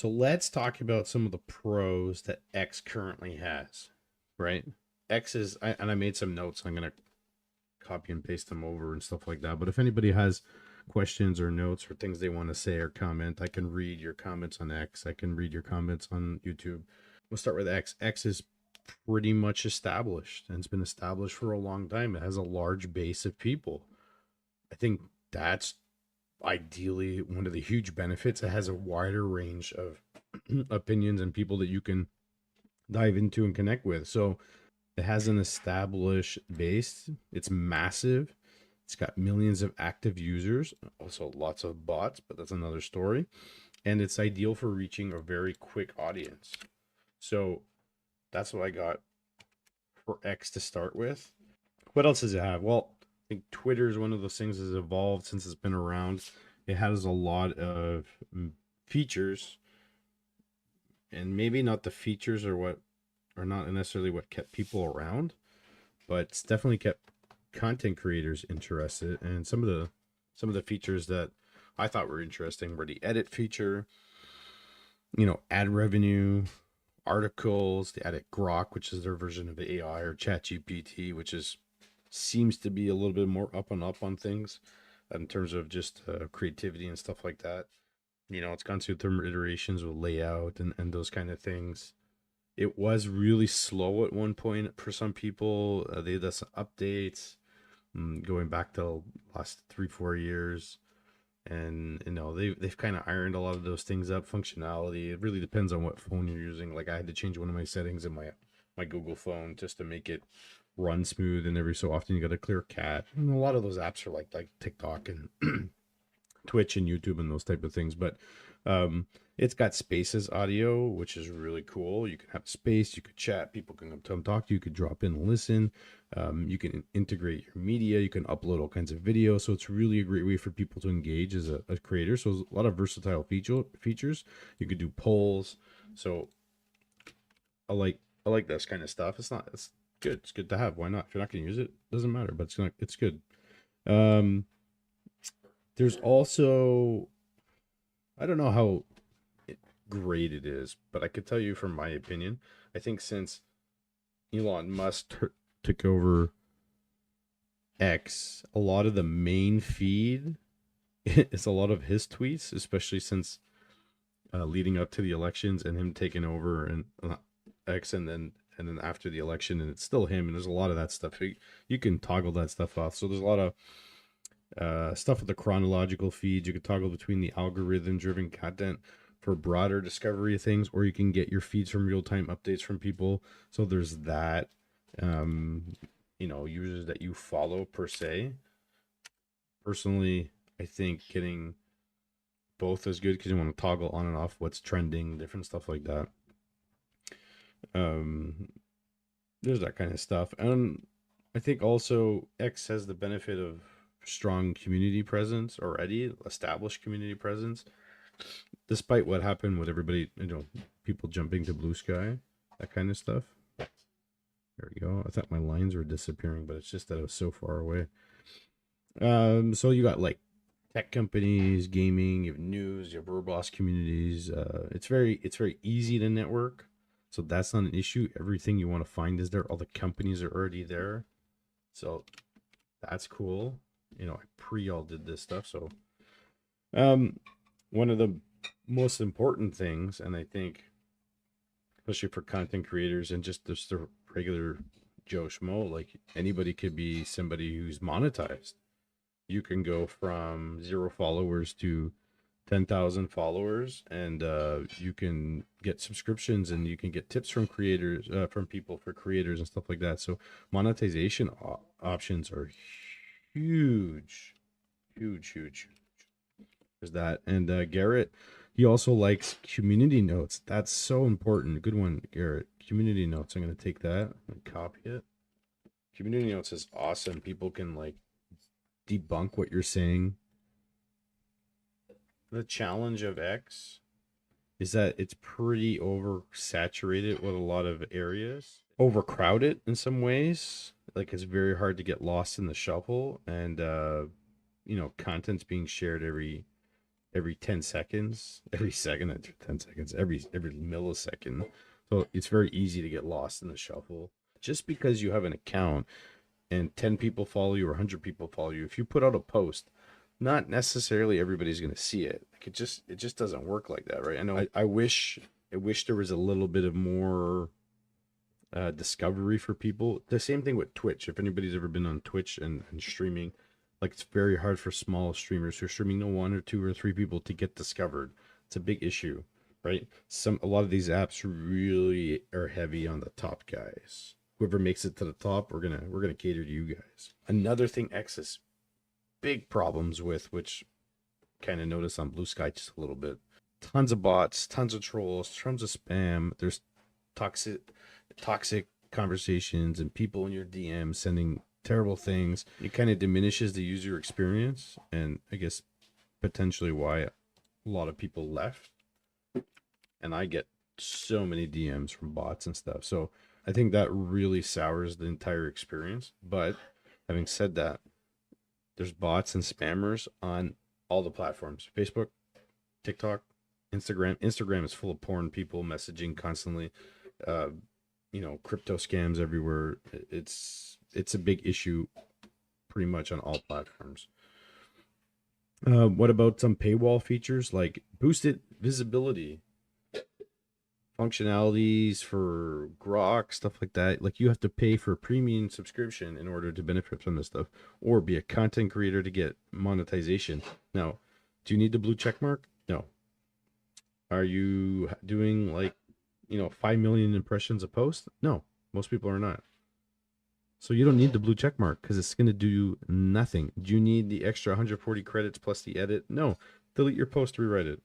So let's talk about some of the pros that X currently has, right? X is, and I made some notes. I'm going to copy and paste them over and stuff like that. But if anybody has questions or notes or things they want to say or comment, I can read your comments on X. I can read your comments on YouTube. We'll start with X. X is pretty much established, and it's been established for a long time. It has a large base of people. I think that's ideally one of the huge benefits. It has a wider range of opinions and people that you can dive into and connect with. So it has an established base. It's massive. It's got millions of active users, also lots of bots, but that's another story. And it's ideal for reaching a very quick audience. So that's what I got for X to start with. What else does it have? Well, I think Twitter is one of those things that's evolved since it's been around. It has a lot of features, and maybe not the features are not necessarily what kept people around, but it's definitely kept content creators interested. And some of the features that I thought were interesting were the edit feature, ad revenue, articles. They added Grok, which is their version of AI, or ChatGPT, which is seems to be a little bit more up and up on things in terms of just creativity and stuff like that. It's gone through some iterations with layout and those kind of things. It was really slow at one point for some people. They did some updates going back to last 3-4 years, and they've kind of ironed a lot of those things up. Functionality, it really depends on what phone you're using. Like I had to change one of my settings in my Google phone just to make it run smooth, and every so often you got to clear cat. And a lot of those apps are like TikTok and Twitch and YouTube and those type of things. But it's got Spaces audio, which is really cool. You can have space, you could chat, people can come talk to you, you could drop in and listen. You can integrate your media, you can upload all kinds of videos. So it's really a great way for people to engage as a creator. So there's a lot of versatile features. You could do polls. So I like this kind of stuff. It's good. It's good to have. Why not? If you're not going to use it, doesn't matter. But it's good. Um, there's also, I don't know how great it is, but I could tell you from my opinion, I think since Elon Musk took over X, a lot of the main feed is a lot of his tweets, especially since leading up to the elections and him taking over and X, and then after the election, and it's still him. And there's a lot of that stuff. You can toggle that stuff off. So there's a lot of stuff with the chronological feeds. You can toggle between the algorithm driven content for broader discovery of things, or you can get your feeds from real time updates from people. So there's that. Users that you follow per se. Personally, I think getting both is good because you want to toggle on and off what's trending, different stuff like that. Um, there's that kind of stuff. And I think also X has the benefit of strong community presence already, established community presence, despite what happened with everybody, people jumping to Bluesky, that kind of stuff. There we go. I thought my lines were disappearing, but it's just that it was so far away. So you got like tech companies, gaming, you have news, you have robust communities. It's very easy to network, so that's not an issue. Everything you want to find is there. All the companies are already there, so that's cool. I all did this stuff, so one of the most important things, and I think especially for content creators and just the regular Joe Schmo, like anybody could be somebody who's monetized. You can go from 0 followers to 10,000 followers, and you can get subscriptions, and you can get tips from creators, from people for creators and stuff like that. So monetization options are huge, huge, huge. There's that. And Garrett, he also likes community notes. That's so important. Good one, Garrett. Community notes. I'm going to take that and copy it. Community notes is awesome. People can like debunk what you're saying. The challenge of X is that it's pretty oversaturated with a lot of areas, overcrowded in some ways. Like it's very hard to get lost in the shuffle, and content's being shared every every 10 seconds, every second, 10 seconds, every millisecond. So it's very easy to get lost in the shuffle. Just because you have an account and 10 people follow you or 100 people follow you, if you put out a post, not necessarily everybody's going to see it. Like it just doesn't work like that, right? I know I wish there was a little bit of more discovery for people. The same thing with Twitch. If anybody's ever been on Twitch and streaming, like it's very hard for small streamers who are streaming to 1 or 2 or 3 people to get discovered. It's a big issue, right? A lot of these apps really are heavy on the top guys. Whoever makes it to the top, we're gonna cater to you guys. Another thing X has big problems with, which kind of notice on Bluesky just a little bit. Tons of bots, tons of trolls, tons of spam. There's toxic conversations and people in your DMs sending terrible things. It kind of diminishes the user experience, and I guess potentially why a lot of people left. And I get so many DMs from bots and stuff. So I think that really sours the entire experience. But having said that, there's bots and spammers on all the platforms. Facebook, TikTok, Instagram. Instagram is full of porn people messaging constantly. Crypto scams everywhere. It's a big issue pretty much on all platforms. What about some paywall features like boosted visibility, functionalities for Grok, stuff like that? Like you have to pay for a premium subscription in order to benefit from this stuff, or be a content creator to get monetization. Now, do you need the blue check mark? No. Are you doing 5 million impressions a post? No, most people are not. So you don't need the blue check mark because it's going to do nothing. Do you need the extra 140 credits plus the edit? No. Delete your post, rewrite it.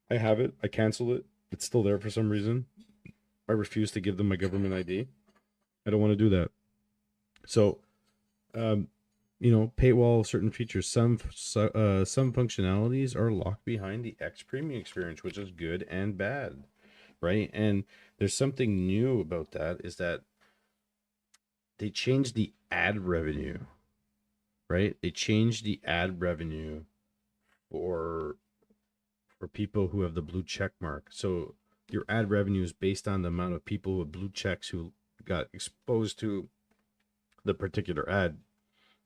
I have it. I cancel it. It's still there for some reason. I refuse to give them my government ID. I don't want to do that. So, paywall certain features. Some functionalities are locked behind the X Premium experience, which is good and bad, right? And there's something new about that is that they changed the ad revenue, right? They changed the ad revenue for people who have the blue check mark. So your ad revenue is based on the amount of people with blue checks who got exposed to the particular ad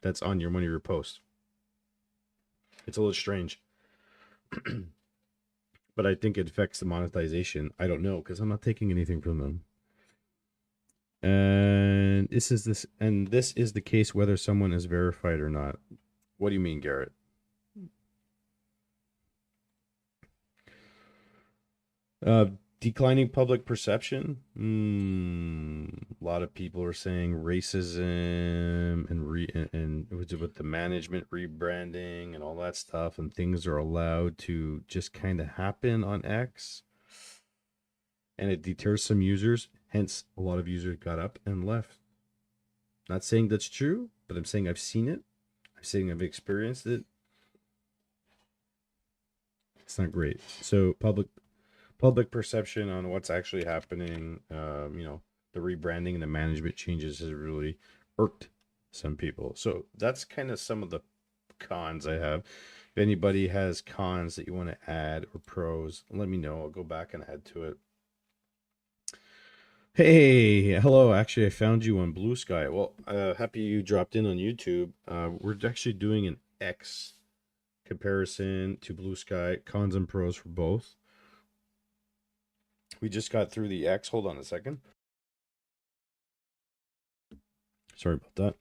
that's on one of your posts. It's a little strange. But I think it affects the monetization. I don't know because I'm not taking anything from them. And this is the case whether someone is verified or not. What do you mean, Garrett? Declining public perception. A lot of people are saying racism and with the management rebranding and all that stuff, and things are allowed to just kind of happen on X, and it deters some users. Hence, a lot of users got up and left. Not saying that's true, but I'm saying I've seen it. I'm saying I've experienced it. It's not great. So public perception on what's actually happening, the rebranding and the management changes has really irked some people. So that's kind of some of the cons I have. If anybody has cons that you want to add or pros, let me know. I'll go back and add to it. Hey, hello. Actually, I found you on Bluesky. Well, happy you dropped in on YouTube. We're actually doing an X comparison to Bluesky, cons and pros for both. We just got through the X. Hold on a second. Sorry about that.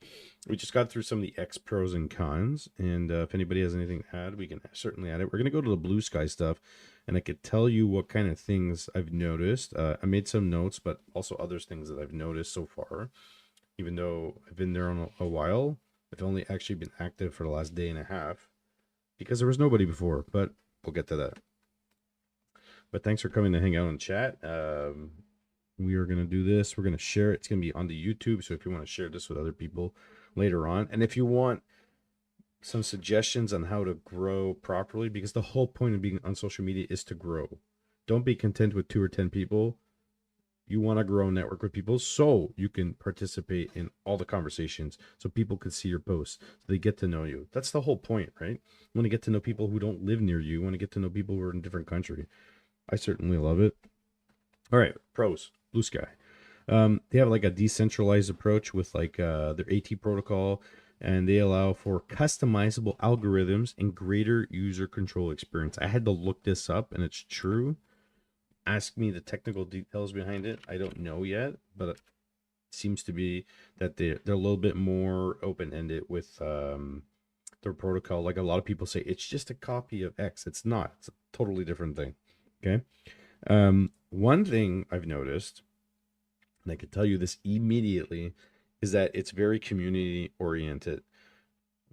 We just got through some of the X pros and cons. And if anybody has anything to add, we can certainly add it. We're going to go to the Bluesky stuff. And I could tell you what kind of things I've noticed. I made some notes, but also other things that I've noticed so far. Even though I've been there on a while, I've only actually been active for the last day and a half. Because there was nobody before. But we'll get to that. But thanks for coming to hang out and chat. We are going to do this. We're going to share it. It's going to be on the YouTube. So if you want to share this with other people later on. And if you want some suggestions on how to grow properly, because the whole point of being on social media is to grow. Don't be content with 2 or 10 people. You want to grow a network with people so you can participate in all the conversations, so people can see your posts, so they get to know you. That's the whole point, right? You want to get to know people who don't live near you. You want to get to know people who are in a different country. I certainly love it. All right, pros. Bluesky. They have like a decentralized approach with like their AT protocol, and they allow for customizable algorithms and greater user control experience. I had to look this up, and it's true. Ask me the technical details behind it. I don't know yet, but it seems to be that they're a little bit more open ended with their protocol. Like a lot of people say, it's just a copy of X. It's not. It's a totally different thing. Okay. One thing I've noticed, and I can tell you this immediately, is that it's very community oriented.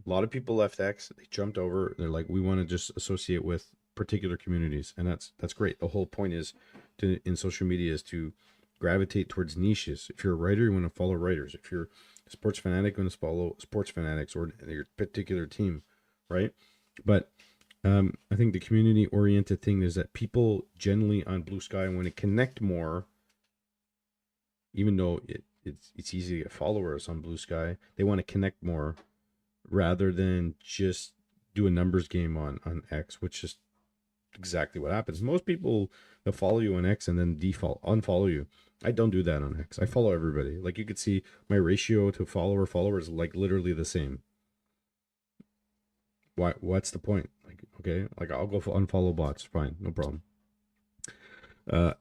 A lot of people left X, they jumped over, they're like, we want to just associate with particular communities, and that's great. The whole point is to in social media is to gravitate towards niches. If you're a writer, you want to follow writers. If you're a sports fanatic, you want to follow sports fanatics or your particular team, right? But I think the community oriented thing is that people generally on Bluesky want to connect more, even though it's easy to get followers on Bluesky. They want to connect more rather than just do a numbers game on X, which is exactly what happens. Most people, they'll follow you on X and then unfollow you. I don't do that on X. I follow everybody. Like you could see my ratio to followers is like literally the same. What's the point? Like, okay, like I'll go unfollow bots. Fine, no problem.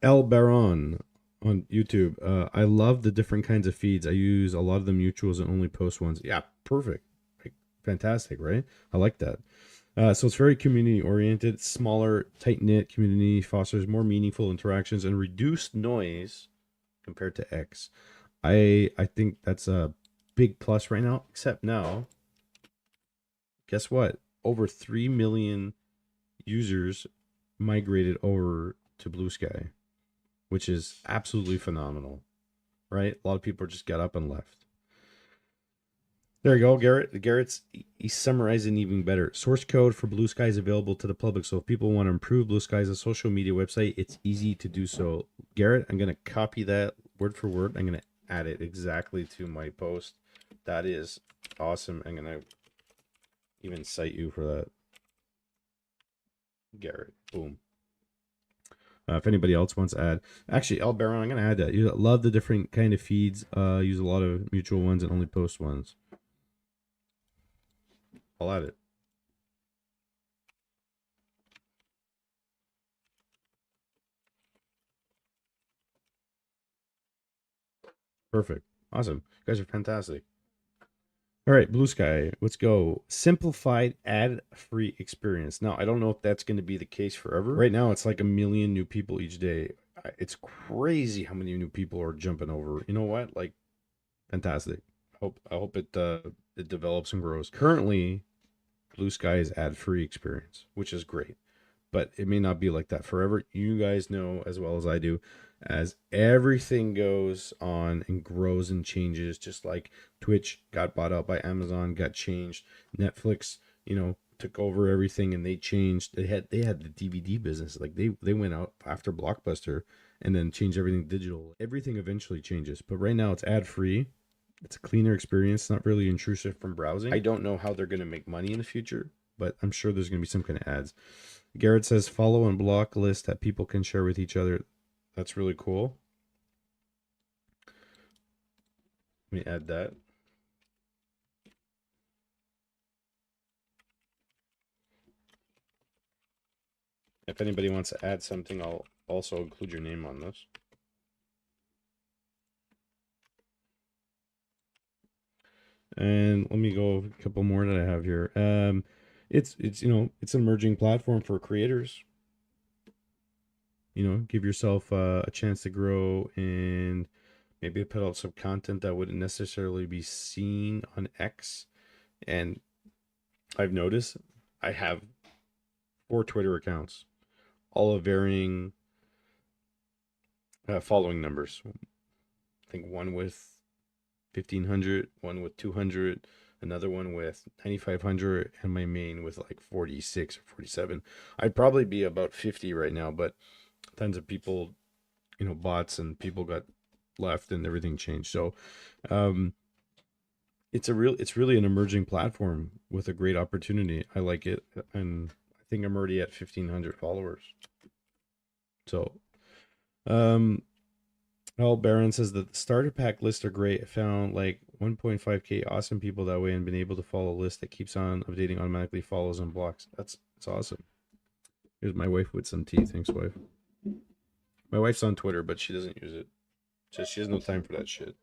El Baron on YouTube. I love the different kinds of feeds. I use a lot of the mutuals and only post ones. Yeah, perfect. Like, fantastic, right? I like that. So it's very community oriented, smaller, tight knit community, fosters more meaningful interactions and reduced noise compared to X. I think that's a big plus right now. Except now, guess what? Over 3 million users migrated over to Bluesky, which is absolutely phenomenal, right? A lot of people just got up and left. There you go, Garrett. He's summarizing even better. Source code for Bluesky is available to the public, so if people want to improve Bluesky as a social media website, it's easy to do so. Garrett, I'm going to copy that word for word. I'm going to add it exactly to my post. That is awesome. I'm going to even cite you for that. Garrett, boom. If anybody else wants to add, actually, El Baron, I'm going to add that. You love the different kind of feeds. Use a lot of mutual ones and only post ones. I'll add it. Perfect. Awesome. You guys are fantastic. All right, Bluesky, let's go. Simplified ad-free experience. Now, I don't know if that's going to be the case forever. Right now, it's like 1 million new people each day. It's crazy how many new people are jumping over. You know what? Like, fantastic. I hope it develops and grows. Currently, Bluesky is ad-free experience, which is great. But it may not be like that forever. You guys know as well as I do, as everything goes on and grows and changes, just like Twitch got bought out by Amazon, got changed. Netflix, took over everything and they changed. They had the DVD business. Like they went out after Blockbuster and then changed everything digital. Everything eventually changes. But right now it's ad-free. It's a cleaner experience, not really intrusive from browsing. I don't know how they're going to make money in the future, but I'm sure there's going to be some kind of ads. Garrett says follow and block list that people can share with each other. That's really cool. Let me add that. If anybody wants to add something, I'll also include your name on this. And let me go a couple more that I have here. It's it's an emerging platform for creators. Give yourself a chance to grow and maybe put out some content that wouldn't necessarily be seen on X. And I've noticed I have 4 Twitter accounts, all of varying following numbers. I think one with 1,500, one with 200, another one with 9,500, and my main with like 46 or 47. I'd probably be about 50 right now, but tons of people you know, bots and people got left and everything changed. So um it's really an emerging platform with a great opportunity. I like it, and I think I'm already at 1,500 followers. So um Al Barron says that the starter pack lists are great. I found like 1.5k awesome people that way and been able to follow a list that keeps on updating, automatically follows and blocks. That's awesome. Here's my wife with some tea. Thanks, wife. My wife's on Twitter, but she doesn't use it. Just she has no time for that shit.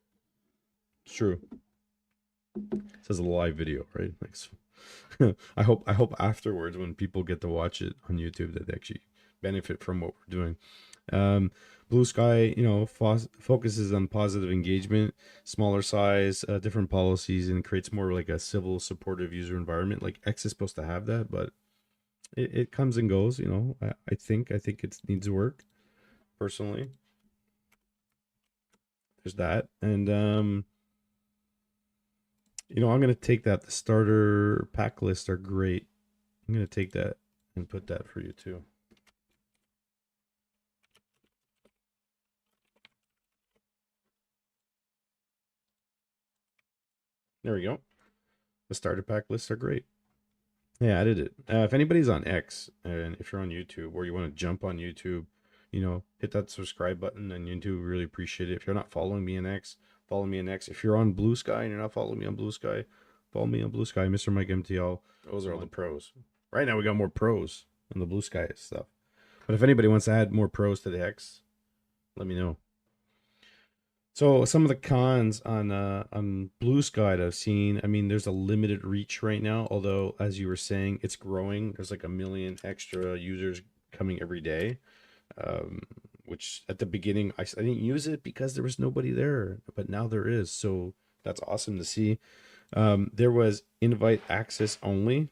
It's true. It says a live video, right? Like, I hope afterwards when people get to watch it on YouTube that they actually benefit from what we're doing. Blue Sky, you know, focuses on positive engagement, smaller size, different policies, and creates more like a civil, supportive user environment. Like X is supposed to have that, but it comes and goes. You know, I think it needs work personally. There's that, and you know, I'm gonna take that. The starter pack lists are great. I'm gonna take that and put that for you too. There we go. The starter pack lists are great. Yeah, I did it. If anybody's on X and if you're on YouTube or you want to jump on YouTube, you know, hit that subscribe button and YouTube really appreciate it. If you're not following me on X, follow me on X. If you're on Blue Sky and you're not following me on Blue Sky, follow me on Blue Sky, Mr. Mike MTL. Those are all the pros. Right now we got more pros on the Blue Sky stuff. But if anybody wants to add more pros to the X, let me know. So some of the cons on Blue Sky that I've seen, I mean, there's a limited reach right now. Although, as you were saying, it's growing. There's like 1 million extra users coming every day. Um, which at the beginning I didn't use it because there was nobody there, but now there is. So that's awesome to see. There was invite access only,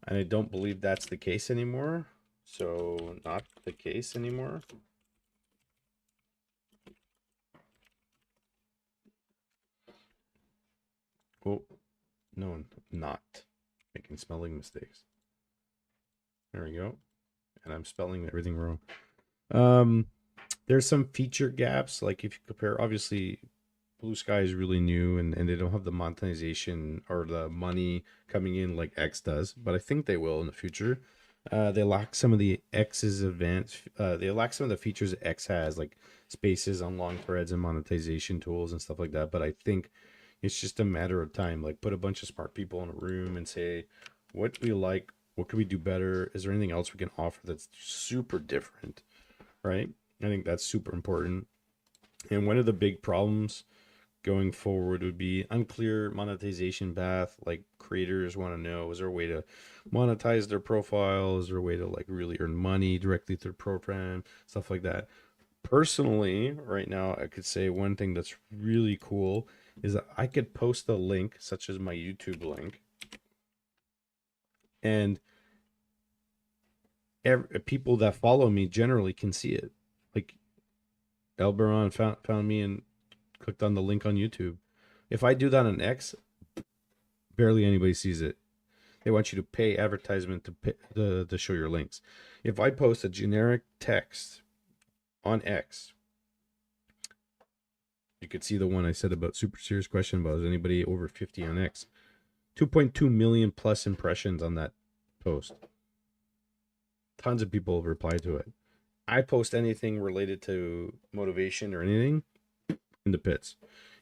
and I don't believe that's the case anymore. So not the case anymore. Oh, no, not making spelling mistakes. There we go. And I'm spelling everything wrong. Um, there's some feature gaps. Like if you compare, obviously, Blue Sky is really new and they don't have the monetization or the money coming in like X does, but I think they will in the future. They lack some of the X's advanced. They lack some of the features that X has, like spaces on long threads and monetization tools and stuff like that. But I think it's just a matter of time. Like put a bunch of smart people in a room and say, what do we like? What can we do better? Is there anything else we can offer that's super different? Right? I think that's super important. And one of the big problems going forward would be unclear monetization path. Like creators want to know, is there a way to monetize their profile? Is there a way to like really earn money directly through the program? Stuff like that. Personally, right now, I could say one thing that's really cool is that I could post a link, such as my YouTube link, and people that follow me generally can see it. Like Elberon found me and clicked on the link on YouTube. If I do that on X, barely anybody sees it. They want you to pay advertisement to show your links. If I post a generic text on X, you could see the one I said about super serious question about is anybody over 50 on X. 2.2 million plus impressions on that post. Tons of people reply to it. I post anything related to motivation or anything in the pits.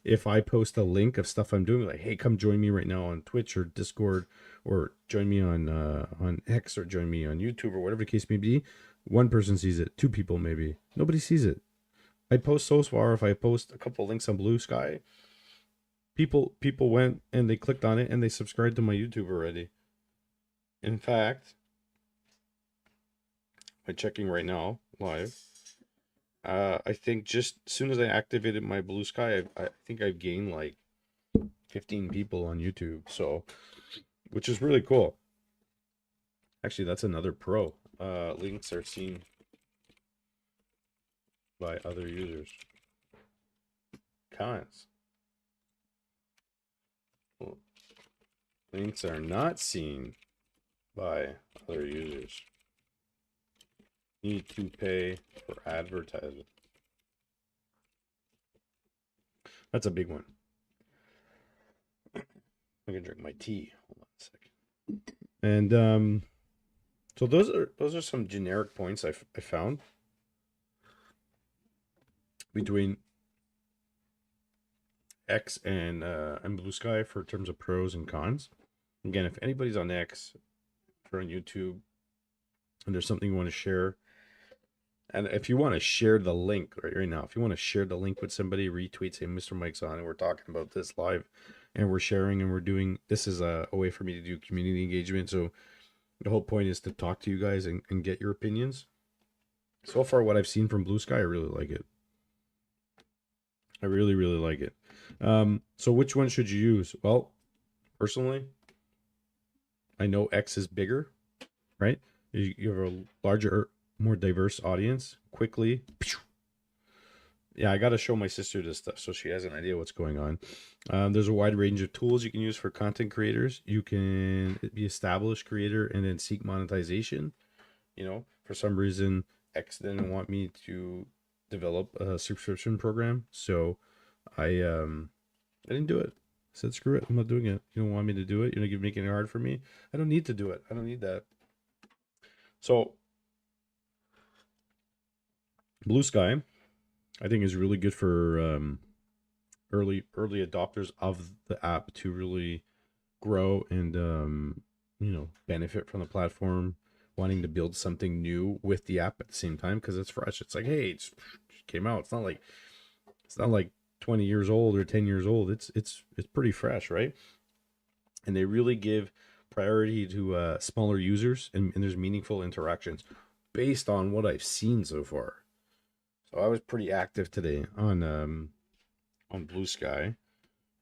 If I post a link of stuff I'm doing, like, hey, come join me right now on Twitch or Discord, or join me on X, or join me on YouTube, or whatever the case may be, one person sees it, two people maybe. Nobody sees it. I post so far. If I post a couple links on Blue Sky, people went and they clicked on it and they subscribed to my YouTube already. In fact, by checking right now live, I think just as soon as I activated my Blue Sky, I think I've gained like 15 people on YouTube. So, which is really cool. Actually, that's another pro. Links are seen by other users. Cons. Well, links are not seen by other users. need to pay for advertising. That's a big one. I'm gonna drink my tea. Hold on a second. And so those are some generic points I found between X and Bluesky for terms of pros and cons. Again, if anybody's on X or on YouTube and there's something you want to share, and if you want to share the link right now, if you want to share the link with somebody, retweet, say Mr. Mike's on and we're talking about this live and we're sharing and we're doing, this is a way for me to do community engagement. So the whole point is to talk to you guys and get your opinions. So far, what I've seen from Bluesky, I really like it. I really, really like it. So which one should you use? Well, personally, I know X is bigger, right? You have a larger, more diverse audience quickly. Yeah, I got to show my sister this stuff so she has an idea what's going on. There's a wide range of tools you can use for content creators. You can be established creator and then seek monetization. You know, for some reason, X didn't want me to develop a subscription program, so I didn't do it. I said, screw it, I'm not doing it. You don't want me to do it. You're gonna making it hard for me. I don't need to do it. I don't need that. So Bluesky, I think, is really good for early adopters of the app to really grow and benefit from the platform, wanting to build something new with the app at the same time because it's fresh. It's like, hey, it came out. It's not like 20 years old or 10 years old. It's pretty fresh, right? And they really give priority to smaller users, and there's meaningful interactions based on what I've seen so far. So I was pretty active today on Bluesky,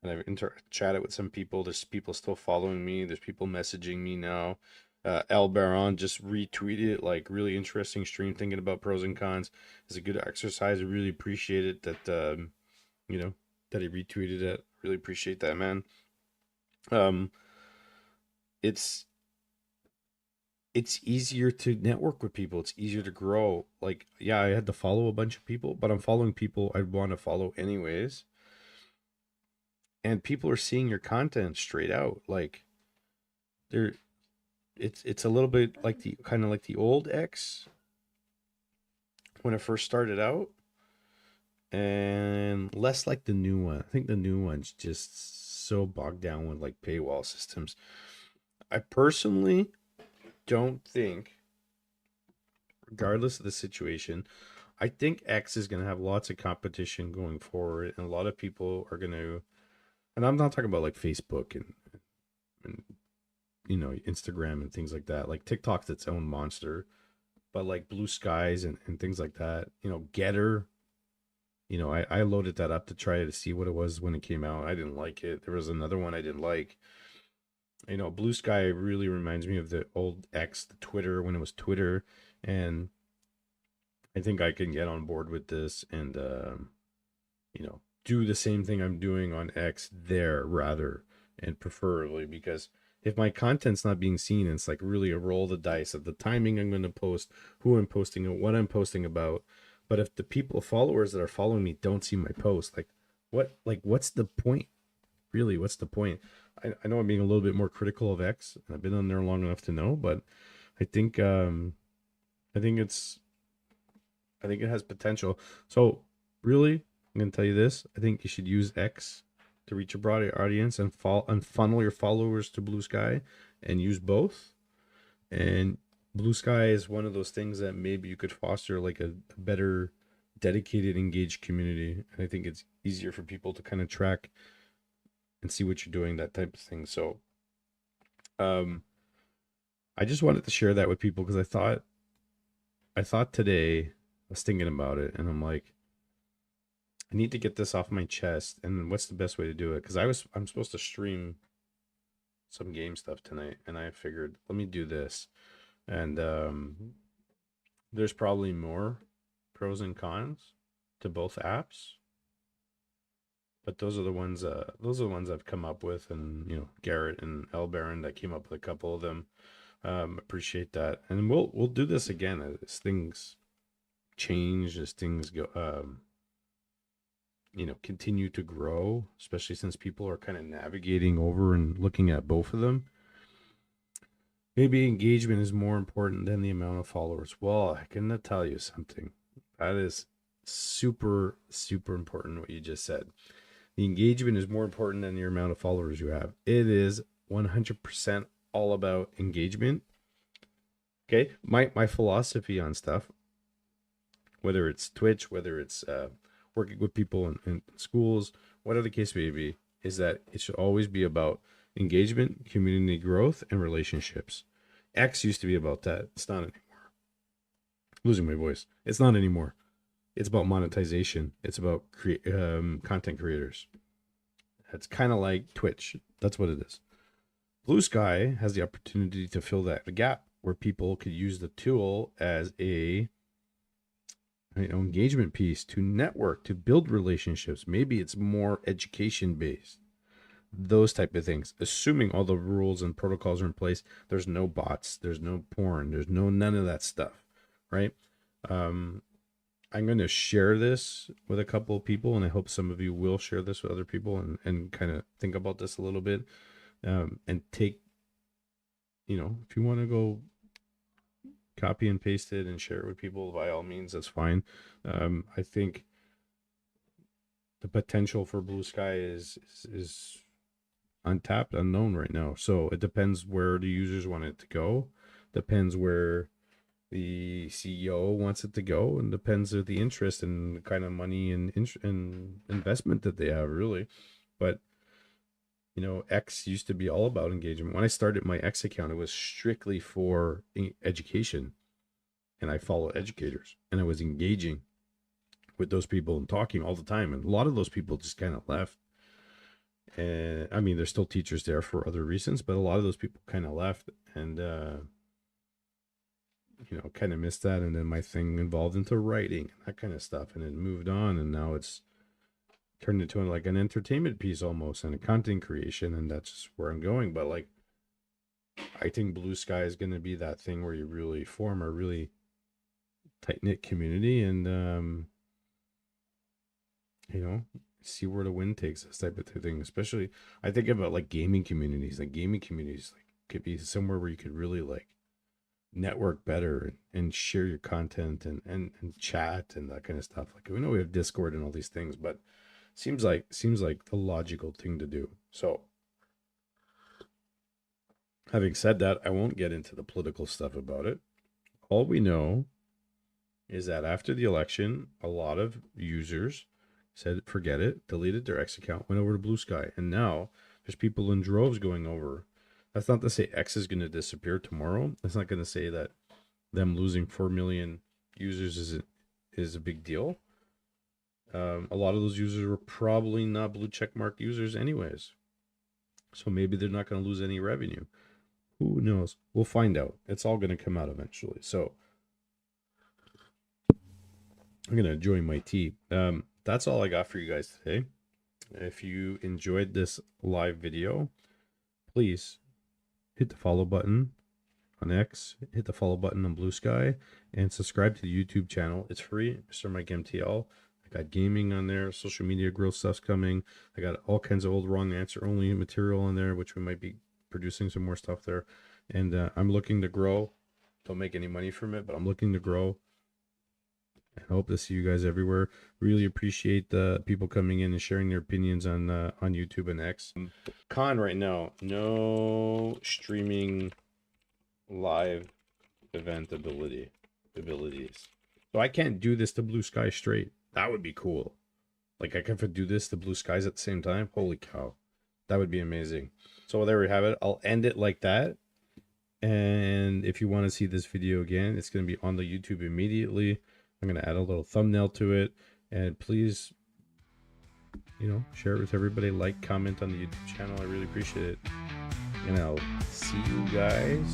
and I've chatted with some people. There's people still following me. There's people messaging me now. El Baron just retweeted, like, really interesting stream thinking about pros and cons. It's a good exercise. I really appreciate it that that he retweeted it. Really appreciate that, man. Um, it's easier to network with people. It's easier to grow. Like, yeah, I had to follow a bunch of people, but I'm following people I'd want to follow anyways. And people are seeing your content straight out. Like, they're it's a little bit like the kind of like the old X when it first started out, and less like the new one. I think the new one's just so bogged down with like paywall systems. I personally don't think, regardless of the situation, I think X is going to have lots of competition going forward, and a lot of people are going to, and I'm not talking about like Facebook and Instagram and things like that. Like TikTok's its own monster, but like Blueskies and things like that, Getter, I loaded that up to try to see what it was when it came out. I didn't like it. There was another one I didn't like. Bluesky really reminds me of the old X, the Twitter, when it was Twitter, and I think I can get on board with this and do the same thing I'm doing on X there rather, and preferably, because if my content's not being seen, it's like really a roll the dice of the timing I'm going to post, who I'm posting and what I'm posting about. But if the followers that are following me don't see my post, what's the point? Really, what's the point? I know I'm being a little bit more critical of X, and I've been on there long enough to know, but I think I think it has potential. So really, I'm gonna tell you this. I think you should use X to reach a broader audience and funnel your followers to Bluesky, and use both. And Bluesky is one of those things that maybe you could foster like a better dedicated, engaged community. And I think it's easier for people to kind of track and see what you're doing, that type of thing. So I just wanted to share that with people because I thought today, I was thinking about it, and I'm like, I need to get this off my chest. And what's the best way to do it? Because I'm supposed to stream some game stuff tonight, and I figured, let me do this. And there's probably more pros and cons to both apps, but those are the ones I've come up with, and Garrett and El Baron that came up with a couple of them. Appreciate that, and we'll do this again as things change, as things go, continue to grow, especially since people are kind of navigating over and looking at both of them. Maybe engagement is more important than the amount of followers. Well, I can tell you something. That is super, super important what you just said. The engagement is more important than your amount of followers you have. It is 100% all about engagement. Okay? My philosophy on stuff, whether it's Twitch, whether it's working with people in schools, whatever the case may be, is that it should always be about engagement, community growth, and relationships. X used to be about that. It's not anymore. Losing my voice. It's not anymore. It's about monetization. It's about content creators. It's kind of like Twitch. That's what it is. Bluesky has the opportunity to fill that gap where people could use the tool as a engagement piece to network, to build relationships. Maybe it's more education based, those type of things, assuming all the rules and protocols are in place. There's no bots, there's no porn, there's none of that stuff, right? I'm going to share this with a couple of people, and I hope some of you will share this with other people and kind of think about this a little bit, and take, if you want to go copy and paste it and share it with people, by all means, that's fine. I think the potential for Bluesky is untapped, unknown right now. So it depends where the users want it to go, depends where the CEO wants it to go, and depends on the interest and the kind of money and investment that they have, really. But X used to be all about engagement. When I started my X account, it was strictly for education, and I follow educators, and I was engaging with those people and talking all the time. And a lot of those people just kind of left. And I mean, there's still teachers there for other reasons, but a lot of those people kind of left, and kind of missed that. And then my thing evolved into writing, that kind of stuff, and it moved on, and now it's turned into like an entertainment piece almost, and a content creation, and that's just where I'm going. But like, I think Bluesky is going to be that thing where you really form a really tight-knit community, and see where the wind takes us, type of thing. Especially, I think about like gaming communities. Like could be somewhere where you could really like network better and share your content and chat and that kind of stuff. Like, we know we have Discord and all these things, but seems like the logical thing to do. So having said that, I won't get into the political stuff about it. All we know is that after the election, a lot of users said forget it, deleted their X account, went over to Bluesky, and now there's people in droves going over. That's not to say X is going to disappear tomorrow. That's not going to say that them losing 4 million users is a big deal. A lot of those users were probably not blue check mark users anyways, so maybe they're not going to lose any revenue. Who knows? We'll find out. It's all going to come out eventually. So I'm going to enjoy my tea. That's all I got for you guys today. If you enjoyed this live video, please hit the follow button on X, hit the follow button on Bluesky, and subscribe to the YouTube channel. It's free, Mr. Mike MTL. I got gaming on there, social media growth stuff's coming. I got all kinds of old wrong answer only material on there, which we might be producing some more stuff there. And I'm looking to grow. Don't make any money from it, but I'm looking to grow. I hope to see you guys everywhere. Really appreciate the people coming in and sharing their opinions on YouTube and X. Con right now, no streaming live event abilities. So I can't do this to Bluesky straight. That would be cool. Like, I could do this to Bluesky's at the same time. Holy cow. That would be amazing. So there we have it. I'll end it like that. And if you want to see this video again, it's going to be on the YouTube immediately. I'm going to add a little thumbnail to it. And please, share it with everybody. Like, comment on the YouTube channel. I really appreciate it. And I'll see you guys